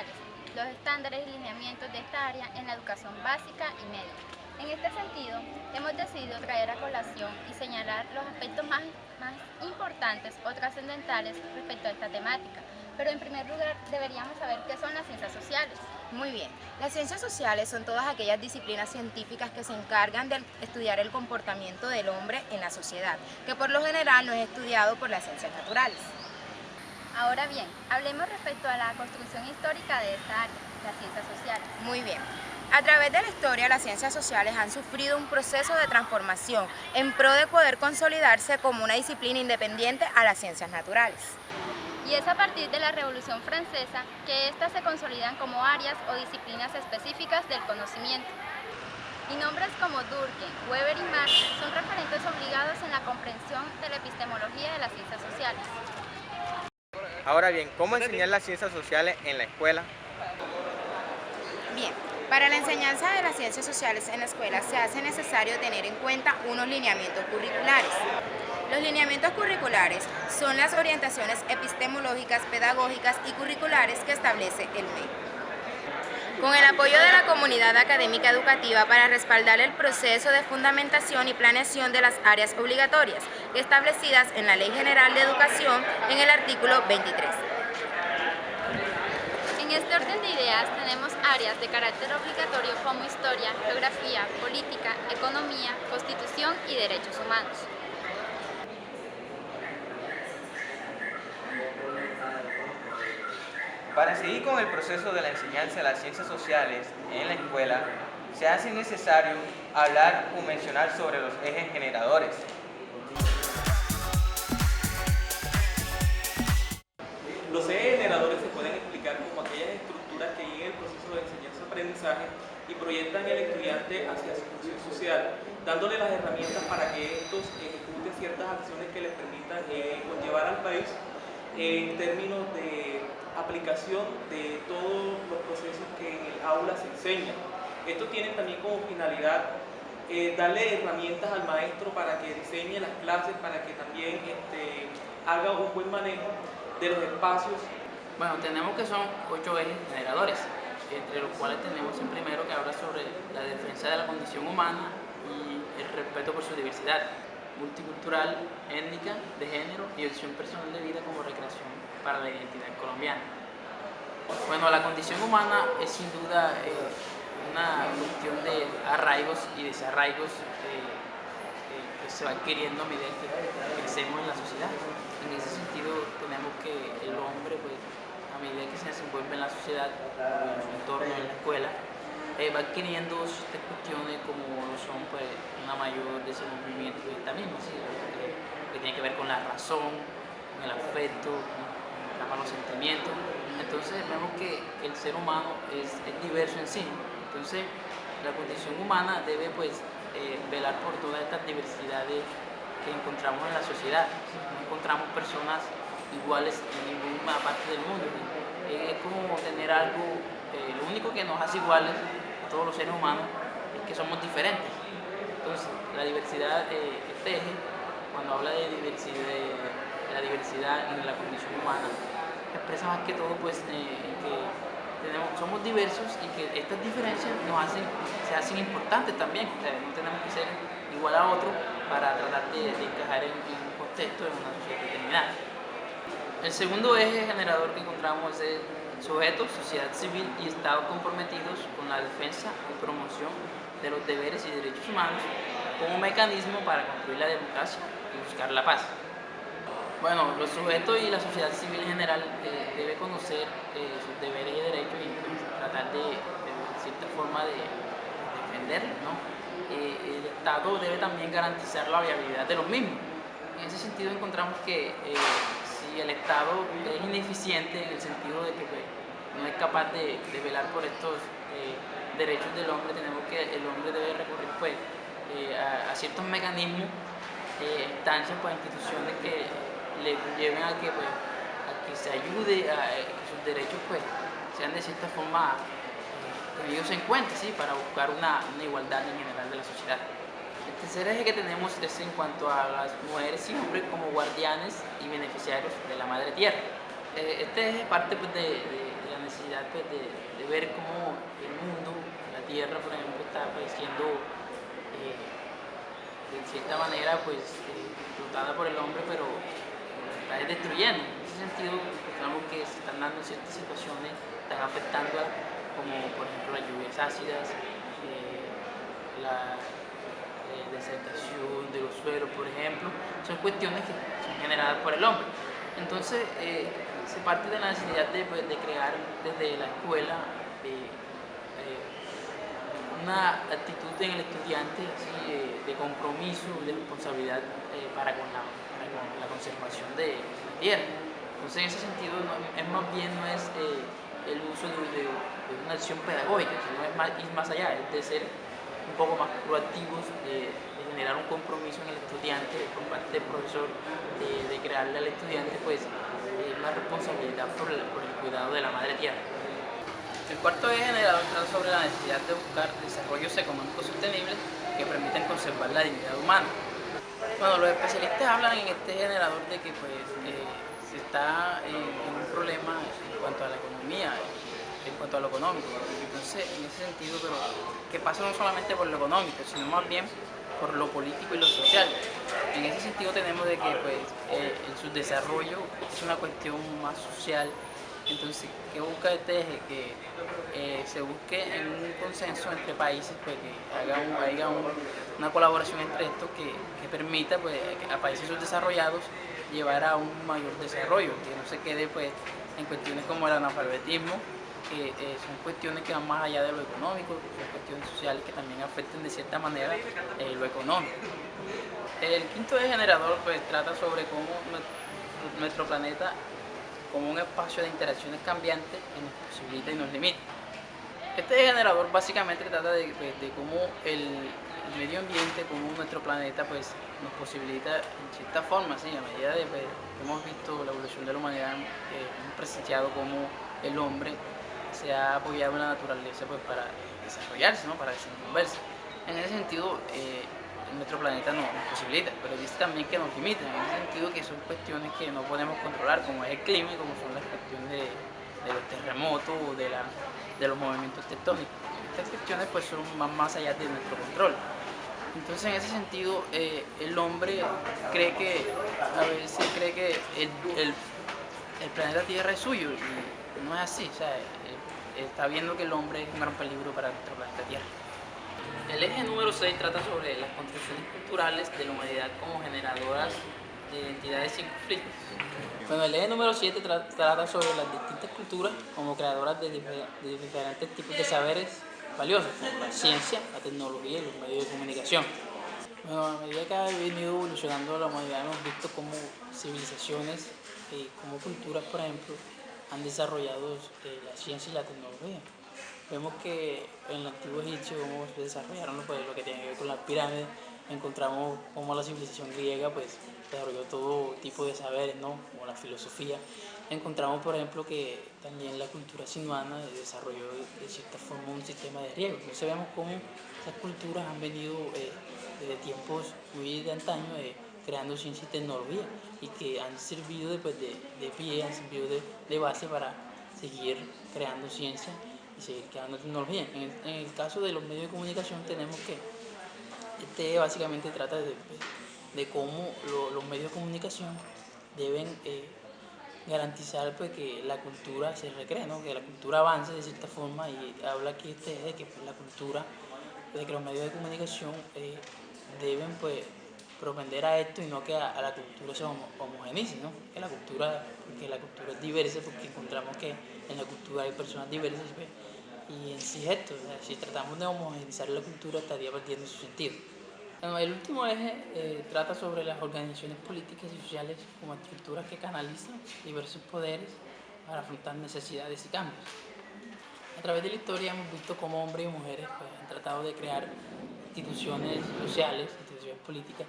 sociales, los estándares y lineamientos de esta área en la educación básica y media. En este sentido, hemos decidido traer a colación y señalar los aspectos más importantes o trascendentales respecto a esta temática. Pero en primer lugar, deberíamos saber qué son las ciencias sociales. Muy bien, las ciencias sociales son todas aquellas disciplinas científicas que se encargan de estudiar el comportamiento del hombre en la sociedad, que por lo general no es estudiado por las ciencias naturales. Ahora bien, hablemos respecto a la construcción histórica de esta área, las ciencias sociales. Muy bien. A través de la historia, las ciencias sociales han sufrido un proceso de transformación en pro de poder consolidarse como una disciplina independiente a las ciencias naturales. Y es a partir de la Revolución Francesa que éstas se consolidan como áreas o disciplinas específicas del conocimiento. Y nombres como Durkheim, Weber y Marx son referentes obligados en la comprensión de la epistemología de las ciencias sociales. Ahora bien, ¿cómo enseñar las ciencias sociales en la escuela? Bien, para la enseñanza de las ciencias sociales en la escuela se hace necesario tener en cuenta unos lineamientos curriculares. Los lineamientos curriculares son las orientaciones epistemológicas, pedagógicas y curriculares que establece el MEC. Con el apoyo de la comunidad académica educativa para respaldar el proceso de fundamentación y planeación de las áreas obligatorias establecidas en la Ley General de Educación en el artículo 23. En este orden de ideas tenemos áreas de carácter obligatorio como historia, geografía, política, economía, constitución y derechos humanos. Para seguir con el proceso de la enseñanza de las ciencias sociales en la escuela, se hace necesario hablar o mencionar sobre los ejes generadores. Los ejes generadores se pueden explicar como aquellas estructuras que guían el proceso de enseñanza-aprendizaje y proyectan al estudiante hacia su función social, dándole las herramientas para que estos ejecuten ciertas acciones que les permitan conllevar al país en términos de aplicación de todos los procesos que en el aula se enseñan. Esto tiene también como finalidad darle herramientas al maestro para que diseñe las clases, para que también haga un buen manejo de los espacios. Bueno, tenemos que son 8 ejes generadores, entre los cuales tenemos el primero que habla sobre la defensa de la condición humana y el respeto por su diversidad multicultural, étnica, de género y opción personal de vida como recreación para la identidad colombiana. Bueno, la condición humana es sin duda una cuestión de arraigos y desarraigos que se va adquiriendo a medida que crecemos en la sociedad. En ese sentido tenemos que el hombre, pues, a medida que se desenvuelve en la sociedad, en su entorno, en la escuela, va adquiriendo ciertas cuestiones como lo son, pues, una mayor desenvolvimiento de esta misma, ¿sí? Que tiene que ver con la razón, con el afecto, con los sentimientos. Entonces vemos que el ser humano es diverso en sí. Entonces la condición humana debe, pues, velar por todas estas diversidades que encontramos en la sociedad. No encontramos personas iguales en ninguna parte del mundo. Es como tener algo, lo único que nos hace iguales a todos los seres humanos es que somos diferentes. Entonces la diversidad, este eje, cuando habla de la diversidad en la condición humana, expresa más que todo, pues, que somos diversos y que estas diferencias se hacen importantes también. O sea, no tenemos que ser igual a otro para tratar de encajar en un contexto, en una sociedad determinada. El segundo eje generador que encontramos es sujetos, sociedad civil y Estado comprometidos con la defensa y promoción de los deberes y derechos humanos como mecanismo para construir la democracia y buscar la paz. Bueno, los sujetos y la sociedad civil en general debe conocer sus deberes y derechos y, pues, tratar de cierta forma de defenderlos, ¿no? El Estado debe también garantizar la viabilidad de los mismos. En ese sentido encontramos que si el Estado es ineficiente en el sentido de que, pues, no es capaz de velar por estos derechos del hombre, tenemos que el hombre debe recurrir, pues, a ciertos mecanismos, instancias, pues, instituciones que le lleven a que, pues, a que se ayude a que sus derechos, pues, sean de cierta forma tenidos en cuenta, ¿sí? Para buscar una igualdad en general de la sociedad. El tercer eje que tenemos es en cuanto a las mujeres y hombres como guardianes y beneficiarios de la madre tierra. Este eje parte, pues, de la necesidad necesidad pues, de ver cómo el mundo, la Tierra, por ejemplo, está pues, siendo de cierta manera pues, explotada por el hombre, pero la está destruyendo. En ese sentido, encontramos que se están dando ciertas situaciones, están afectándola, como por ejemplo las lluvias ácidas, la desertación de los suelos, por ejemplo, son cuestiones que son generadas por el hombre. Entonces, se parte de la necesidad de crear desde la escuela una actitud en el estudiante así, de compromiso, de responsabilidad para con la conservación de la tierra. Entonces, en ese sentido, es más bien no es el uso de una acción pedagógica, sino es ir más allá, es de ser un poco más proactivos, de generar un compromiso en el estudiante por parte del profesor, de crearle al estudiante pues, una responsabilidad por el cuidado de la madre tierra. El cuarto eje generador trata sobre la necesidad de buscar desarrollos económicos sostenibles que permitan conservar la dignidad humana. Bueno, los especialistas hablan en este generador de que pues, se está en un problema en cuanto a la economía, en cuanto a lo económico. Entonces, en ese sentido, pero que pasa no solamente por lo económico, sino más bien por lo político y lo social. En ese sentido tenemos de que pues, en su desarrollo es una cuestión más social. Entonces, ¿qué busca este eje? Que se busque en un consenso entre países, pues, que haya una colaboración entre estos que permita pues, a países subdesarrollados llevar a un mayor desarrollo, que no se quede pues, en cuestiones como el analfabetismo, que son cuestiones que van más allá de lo económico, son cuestiones sociales que también afectan de cierta manera lo económico. El quinto eje generador pues, trata sobre cómo nuestro planeta como un espacio de interacciones cambiantes que nos posibilita y nos limita. Este generador básicamente trata de cómo el medio ambiente, cómo nuestro planeta pues, nos posibilita en cierta forma, ¿sí? A medida de que hemos visto la evolución de la humanidad, hemos presenciado cómo el hombre se ha apoyado en la naturaleza pues, para desarrollarse, ¿no? Para desenvolverse. En ese sentido, nuestro planeta nos posibilita, pero dice también que nos limita, en el sentido que son cuestiones que no podemos controlar, como es el clima y como son las cuestiones de los terremotos o de los movimientos tectónicos. Estas cuestiones pues, son más allá de nuestro control. Entonces, en ese sentido, el hombre a veces cree que el planeta Tierra es suyo y no es así. O sea, está viendo que el hombre es un gran peligro para nuestro planeta Tierra. El eje número 6 trata sobre las construcciones culturales de la humanidad como generadoras de identidades sin conflictos. Bueno, el eje número 7 trata sobre las distintas culturas como creadoras de diferentes tipos de saberes valiosos, como la ciencia, la tecnología y los medios de comunicación. Bueno, a medida que ha venido evolucionando la humanidad, hemos visto cómo civilizaciones, como culturas, por ejemplo, han desarrollado la ciencia y la tecnología. Vemos que en el antiguo Egipcio cómo se desarrollaron pues, lo que tiene que ver con las pirámides. Encontramos cómo la civilización griega pues, desarrolló todo tipo de saberes, ¿no? Como la filosofía. Encontramos, por ejemplo, que también la cultura sinuana desarrolló de cierta forma un sistema de riego. Entonces vemos cómo esas culturas han venido desde tiempos muy de antaño creando ciencia y tecnología y que han servido de pie, han servido de base para seguir creando ciencia y seguir creando tecnología. En el caso de los medios de comunicación tenemos que este básicamente trata de cómo los medios de comunicación deben garantizar pues, que la cultura se recree, ¿no? Que la cultura avance de cierta forma y habla aquí de que pues, la cultura, de que los medios de comunicación deben pues, propender a esto y no que a la cultura se homogenice, ¿no? Que la cultura es diversa porque encontramos que en la cultura hay personas diversas pues, y en sí es esto, o sea, si tratamos de homogeneizar la cultura estaría perdiendo su sentido. Bueno, el último eje trata sobre las organizaciones políticas y sociales como estructuras que canalizan diversos poderes para afrontar necesidades y cambios. A través de la historia hemos visto cómo hombres y mujeres pues, han tratado de crear instituciones sociales, instituciones políticas,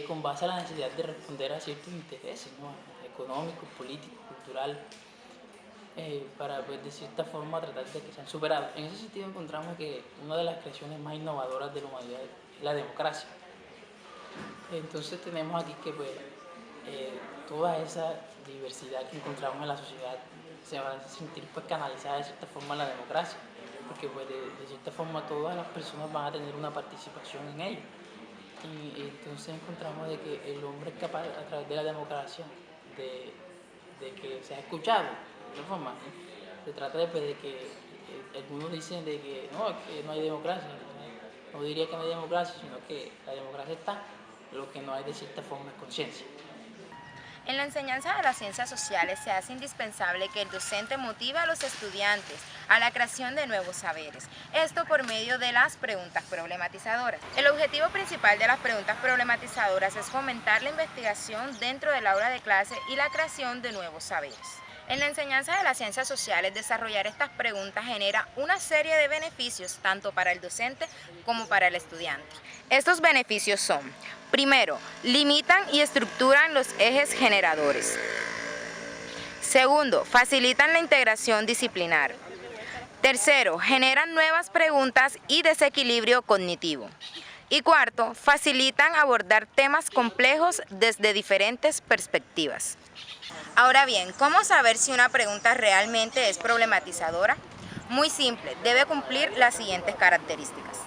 con base a la necesidad de responder a ciertos intereses, ¿no? Económicos, políticos, culturales, para pues, de cierta forma tratar de que sean superados. En ese sentido encontramos que una de las creaciones más innovadoras de la humanidad es la democracia. Entonces tenemos aquí que pues, toda esa diversidad que encontramos en la sociedad se va a sentir pues canalizada de cierta forma la democracia, porque pues de cierta forma todas las personas van a tener una participación en ello. Y entonces encontramos de que el hombre es capaz a través de la democracia de que sea escuchado. De todas formas, se trata de que algunos dicen de que no hay democracia. No diría que no hay democracia, sino que la democracia está, lo que no hay de cierta forma es conciencia. En la enseñanza de las ciencias sociales se hace indispensable que el docente motive a los estudiantes a la creación de nuevos saberes, esto por medio de las preguntas problematizadoras. El objetivo principal de las preguntas problematizadoras es fomentar la investigación dentro del aula de clase y la creación de nuevos saberes. En la enseñanza de las ciencias sociales, desarrollar estas preguntas genera una serie de beneficios tanto para el docente como para el estudiante. Estos beneficios son: primero, limitan y estructuran los ejes generadores. Segundo, facilitan la integración disciplinar. Tercero, generan nuevas preguntas y desequilibrio cognitivo. Y cuarto, facilitan abordar temas complejos desde diferentes perspectivas. Ahora bien, ¿cómo saber si una pregunta realmente es problematizadora? Muy simple, debe cumplir las siguientes características.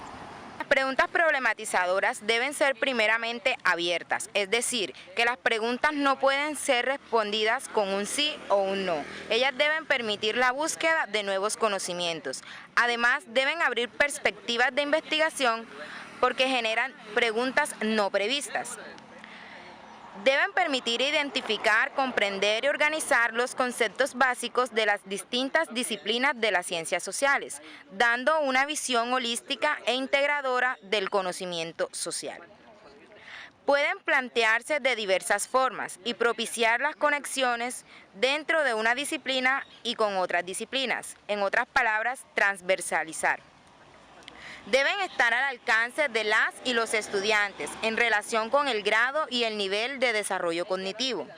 Las preguntas problematizadoras deben ser primeramente abiertas, es decir, que las preguntas no pueden ser respondidas con un sí o un no. Ellas deben permitir la búsqueda de nuevos conocimientos. Además, deben abrir perspectivas de investigación porque generan preguntas no previstas. Deben permitir identificar, comprender y organizar los conceptos básicos de las distintas disciplinas de las ciencias sociales, dando una visión holística e integradora del conocimiento social. Pueden plantearse de diversas formas y propiciar las conexiones dentro de una disciplina y con otras disciplinas, en otras palabras, transversalizar. Deben estar al alcance de las y los estudiantes en relación con el grado y el nivel de desarrollo cognitivo.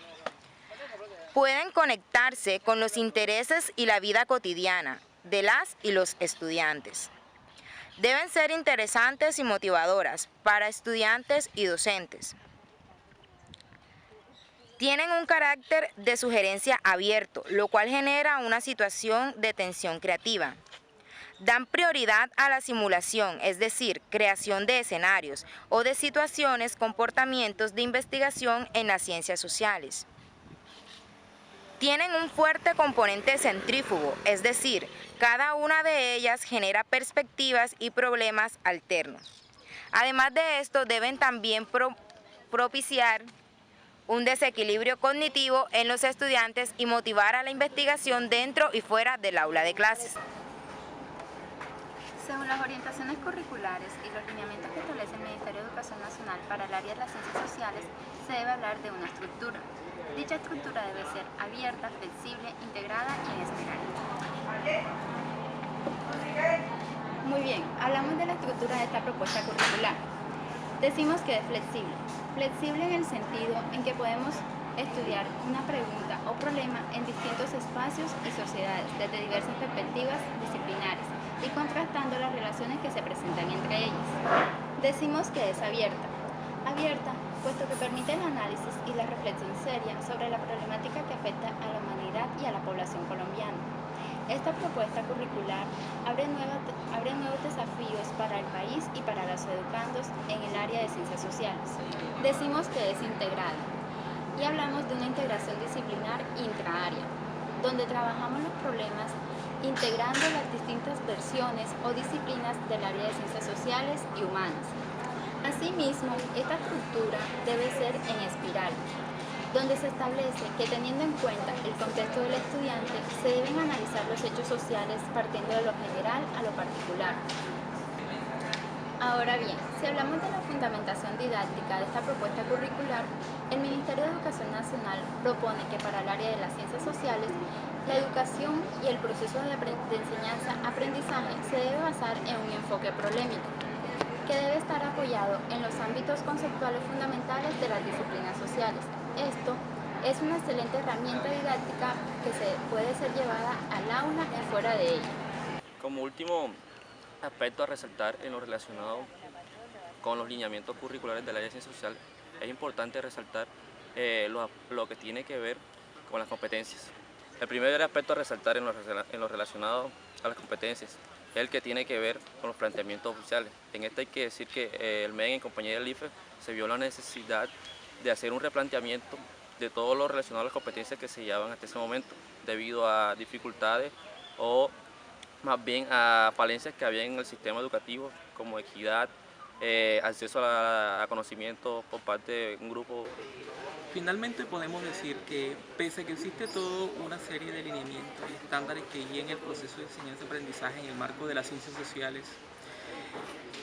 Pueden conectarse con los intereses y la vida cotidiana de las y los estudiantes. Deben ser interesantes y motivadoras para estudiantes y docentes. Tienen un carácter de sugerencia abierto, lo cual genera una situación de tensión creativa. Dan prioridad a la simulación, es decir, creación de escenarios o de situaciones, comportamientos de investigación en las ciencias sociales. Tienen un fuerte componente centrífugo, es decir, cada una de ellas genera perspectivas y problemas alternos. Además de esto, deben también propiciar un desequilibrio cognitivo en los estudiantes y motivar a la investigación dentro y fuera del aula de clases. Según las orientaciones curriculares y los lineamientos que establece el Ministerio de Educación Nacional para el área de las ciencias sociales, se debe hablar de una estructura. Dicha estructura debe ser abierta, flexible, integrada y en espiral. Muy bien, hablamos de la estructura de esta propuesta curricular. Decimos que es flexible. Flexible en el sentido en que podemos estudiar una pregunta o problema en distintos espacios y sociedades desde diversas perspectivas disciplinares y contrastando las relaciones que se presentan entre ellas. Decimos que es abierta, puesto que permite el análisis y la reflexión seria sobre la problemática que afecta a la humanidad y a la población colombiana. Esta propuesta curricular abre nuevos desafíos para el país y para los educandos en el área de ciencias sociales. Decimos que es integrada y hablamos de una integración disciplinar intraárea, donde trabajamos los problemas integrando las distintas versiones o disciplinas del área de ciencias sociales y humanas. Asimismo, esta estructura debe ser en espiral, donde se establece que teniendo en cuenta el contexto del estudiante, se deben analizar los hechos sociales partiendo de lo general a lo particular. Ahora bien, si hablamos de la fundamentación didáctica de esta propuesta curricular, el Ministerio de Educación Nacional propone que para el área de las ciencias sociales, la educación y el proceso de enseñanza-aprendizaje se debe basar en un enfoque problemático, que debe estar apoyado en los ámbitos conceptuales fundamentales de las disciplinas sociales. Esto es una excelente herramienta didáctica que puede ser llevada al aula y fuera de ella. Como último aspecto a resaltar en lo relacionado con los lineamientos curriculares del área de ciencia social, es importante resaltar lo que tiene que ver con las competencias. El primer aspecto a resaltar en lo relacionado a las competencias es el que tiene que ver con los planteamientos oficiales. En este hay que decir que el MEN en compañía del IFE se vio la necesidad de hacer un replanteamiento de todo lo relacionado a las competencias que se llevaban hasta ese momento, debido a dificultades o más bien a falencias que había en el sistema educativo, como equidad, acceso a conocimiento por parte de un grupo. Finalmente podemos decir que pese a que existe toda una serie de lineamientos y estándares que guían el proceso de enseñanza-aprendizaje en el marco de las ciencias sociales,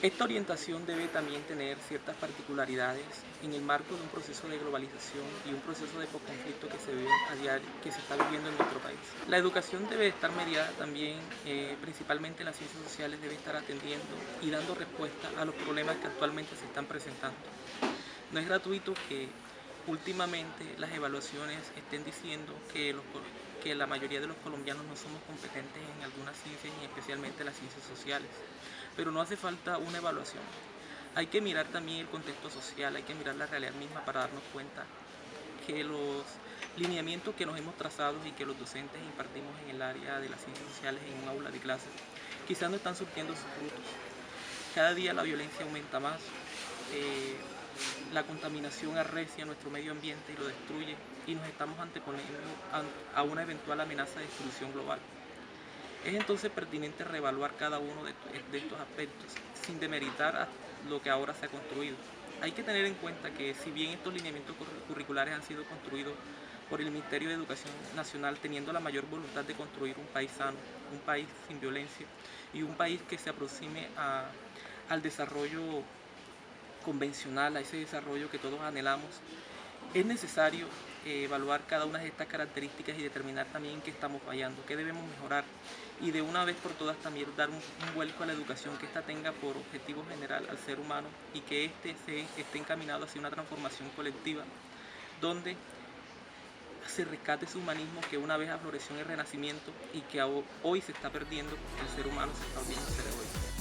esta orientación debe también tener ciertas particularidades en el marco de un proceso de globalización y un proceso de posconflicto que se vive a diario, que se está viviendo en nuestro país. La educación debe estar mediada también, principalmente en las ciencias sociales, debe estar atendiendo y dando respuesta a los problemas que actualmente se están presentando. No es gratuito que últimamente las evaluaciones estén diciendo que la mayoría de los colombianos no somos competentes en algunas ciencias y especialmente las ciencias sociales, pero no hace falta una evaluación. Hay que mirar también el contexto social, hay que mirar la realidad misma para darnos cuenta que los lineamientos que nos hemos trazado y que los docentes impartimos en el área de las ciencias sociales en un aula de clases quizás no están surtiendo sus frutos. Cada día la violencia aumenta más. La contaminación arrecia nuestro medio ambiente y lo destruye, y nos estamos anteponiendo a una eventual amenaza de destrucción global. Es entonces pertinente reevaluar cada uno de estos aspectos sin demeritar lo que ahora se ha construido. Hay que tener en cuenta que si bien estos lineamientos curriculares han sido construidos por el Ministerio de Educación Nacional teniendo la mayor voluntad de construir un país sano, un país sin violencia y un país que se aproxime al desarrollo convencional, a ese desarrollo que todos anhelamos, es necesario evaluar cada una de estas características y determinar también qué estamos fallando, qué debemos mejorar, y de una vez por todas también dar un vuelco a la educación, que ésta tenga por objetivo general al ser humano y que éste esté encaminado hacia una transformación colectiva donde se rescate ese humanismo que una vez afloreció en el Renacimiento y que hoy se está perdiendo porque el ser humano se está volviendo ser egoísta.